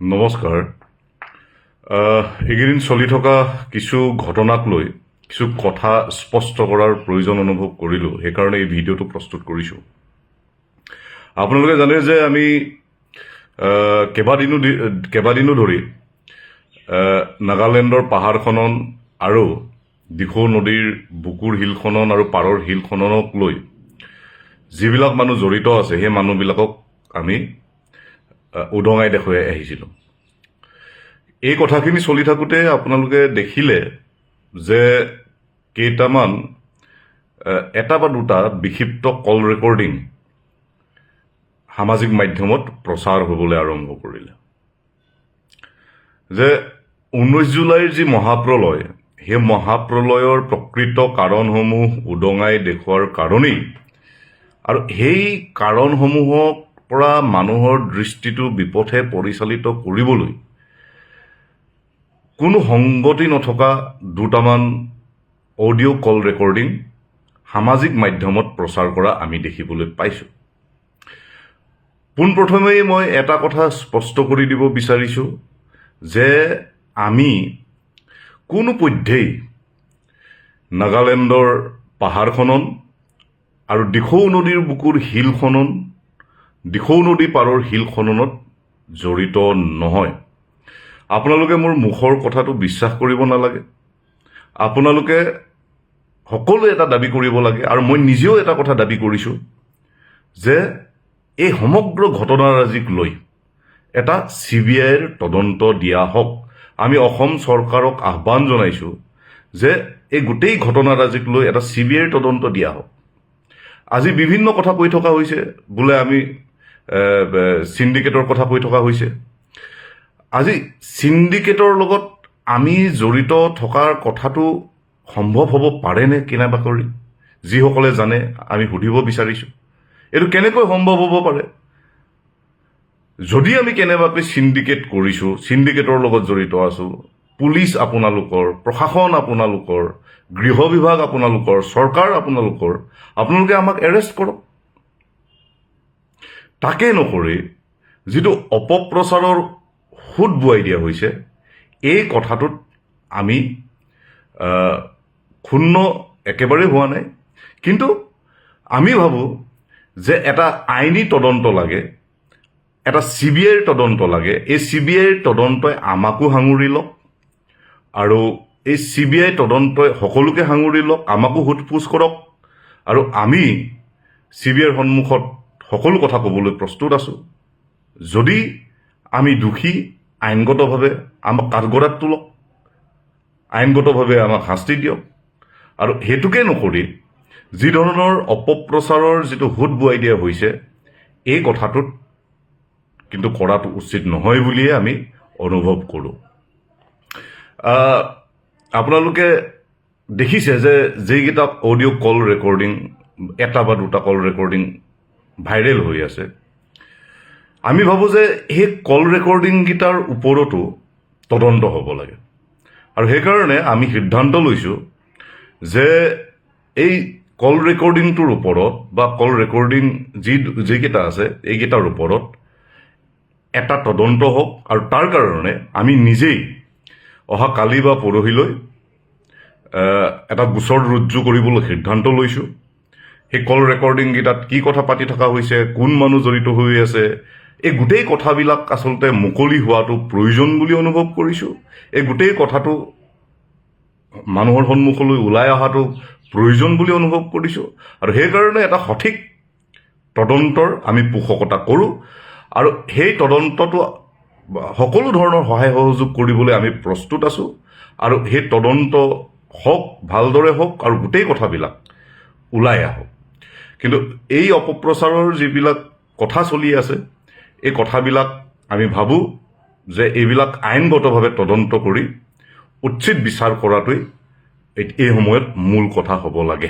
নমস্কাৰ। এইকেইদিন চলি থকা কিছু ঘটনাক লৈ কিছু কথা স্পষ্ট কৰাৰ প্ৰয়োজন অনুভৱ কৰিলোঁ, সেইকাৰণে এই ভিডিঅ'টো প্ৰস্তুত কৰিছোঁ। আপোনালোকে জানে যে আমি কেইবাদিনো ধৰি নাগালেণ্ডৰ পাহাৰ খনন আৰু দিখৌ নদীৰ বুকুৰ শিল খনন আৰু পাৰৰ শিল খননক লৈ যিবিলাক মানুহ জড়িত আছে সেই মানুহবিলাকক আমি উদঙাই দেখুৱাই আহিছিলোঁ। এই কথাখিনি চলি থাকোঁতে আপোনালোকে দেখিলে যে কেইটামান এটা বা দুটা বিক্ষিপ্ত কল ৰেকৰ্ডিং সামাজিক মাধ্যমত প্ৰচাৰ হ'বলৈ আৰম্ভ কৰিলে। যে 19 জুলাইৰ যি মহাপ্ৰলয়, সেই মহাপ্ৰলয়ৰ প্ৰকৃত কাৰণসমূহ উদঙাই দেখুওৱাৰ কাৰণেই আৰু সেই কাৰণসমূহক পৰা মানুহৰ দৃষ্টিটো বিপথে পৰিচালিত কৰিবলৈ কোনো সংগতি নথকা দুটামান অডিঅ' কল ৰেকৰ্ডিং সামাজিক মাধ্যমত প্ৰচাৰ কৰা আমি দেখিবলৈ পাইছোঁ। পোনপ্ৰথমেই মই এটা কথা স্পষ্ট কৰি দিব বিচাৰিছোঁ যে আমি কোনোপধ্যেই নাগালেণ্ডৰ পাহাৰ খনন আৰু দিখৌ নদীৰ বুকুৰ শিল খনন, দিখৌ নদী পাৰৰ শিল খননত জড়িত নহয়। আপোনালোকে মোৰ মুখৰ কথাটো বিশ্বাস কৰিব নালাগে। আপোনালোকে সকলোৱে এটা দাবী কৰিব লাগে, আৰু মই নিজেও এটা কথা দাবী কৰিছোঁ যে এই সমগ্ৰ ঘটনাৰাজিক লৈ এটা CBIৰ তদন্ত দিয়া হওক। আমি অসম চৰকাৰক আহ্বান জনাইছোঁ যে এই গোটেই ঘটনাৰাজিক লৈ এটা CBIৰ তদন্ত দিয়া হওক। আজি বিভিন্ন কথা কৈ থকা হৈছে, বোলে আমি চিণ্ডিকেটৰ কথা কৈ থকা হৈছে। আজি চিণ্ডিকেটৰ লগত আমি জড়িত থকাৰ কথাটো সম্ভৱ হ'ব পাৰেনে কেনেবা কৰি? যিসকলে জানে আমি সুধিব বিচাৰিছোঁ, এইটো কেনেকৈ সম্ভৱ হ'ব পাৰে? যদি আমি কেনেবাকৈ চিণ্ডিকেট কৰিছোঁ, চিণ্ডিকেটৰ লগত জড়িত আছোঁ, পুলিচ আপোনালোকৰ, প্ৰশাসন আপোনালোকৰ, গৃহ বিভাগ আপোনালোকৰ, চৰকাৰ আপোনালোকৰ, আপোনালোকে আমাক এৰেষ্ট কৰক। তাকে নকৰি যিটো অপপ্ৰচাৰৰ সোঁত বোৱাই দিয়া হৈছে, এই কথাটোত আমি ক্ষুণ্ণ একেবাৰেই হোৱা নাই। কিন্তু আমি ভাবোঁ যে এটা আইনী তদন্ত লাগে, এটা CBIৰ তদন্ত লাগে। এই CBIৰ তদন্তই আমাকো সাঙুৰি লওক, আৰু এই CBI তদন্তই সকলোকে সাঙুৰি লওক, আমাকো সোধ-পোছ কৰক, আৰু আমি CBIৰ সন্মুখত সকলো কথা ক'বলৈ প্ৰস্তুত আছোঁ। যদি আমি দোষী, আইনগতভাৱে আমাক কাঠগড়াত তোলক, আইনগতভাৱে আমাক শাস্তি দিয়ক। আৰু সেইটোকে নকৰি যি ধৰণৰ অপপ্ৰচাৰৰ যিটো সোঁত বোৱাই দিয়া হৈছে, এই কথাটোত কিন্তু কৰাটো উচিত নহয় বুলিয়ে আমি অনুভৱ কৰোঁ। আপোনালোকে দেখিছে যে যিকেইটা অডিঅ' কল ৰেকৰ্ডিং, এটা বা দুটা কল ৰেকৰ্ডিং ভাইৰেল হৈ আছে, আমি ভাবোঁ যে সেই কল ৰেকৰ্ডিংকেইটাৰ ওপৰতো তদন্ত হ'ব লাগে। আৰু সেইকাৰণে আমি সিদ্ধান্ত লৈছোঁ যে এই কল ৰেকৰ্ডিংটোৰ ওপৰত বা কল ৰেকৰ্ডিং যিকেইটা আছে এইকেইটাৰ ওপৰত এটা তদন্ত হওক। আৰু তাৰ কাৰণে আমি নিজেই অহা কালি বা পৰহিলৈ এটা গোচৰ ৰুজু কৰিবলৈ সিদ্ধান্ত লৈছোঁ। সেই কল ৰেকৰ্ডিংকেইটাত কি কথা পাতি থকা হৈছে, কোন মানুহ জড়িত হৈ আছে, এই গোটেই কথাবিলাক আচলতে মুকলি হোৱাটো প্ৰয়োজন বুলি অনুভৱ কৰিছোঁ। এই গোটেই কথাটো মানুহৰ সন্মুখলৈ ওলাই অহাটো প্ৰয়োজন বুলি অনুভৱ কৰিছোঁ। আৰু সেইকাৰণে এটা সঠিক তদন্তৰ আমি পোষকতা কৰোঁ, আৰু সেই তদন্তটো সকলো ধৰণৰ সহায় সহযোগ কৰিবলৈ আমি প্ৰস্তুত আছোঁ। আৰু সেই তদন্ত হওক, ভালদৰে হওক, আৰু গোটেই কথাবিলাক ওলাই আহক। কিন্তু এই অপপ্ৰচাৰৰ যিবিলাক কথা চলি আছে, এই কথাবিলাক আমি ভাবোঁ যে এইবিলাক আইনগতভাৱে তদন্ত কৰি উচিত বিচাৰ কৰাটোৱেই এই সময়ত মূল কথা হ'ব লাগে।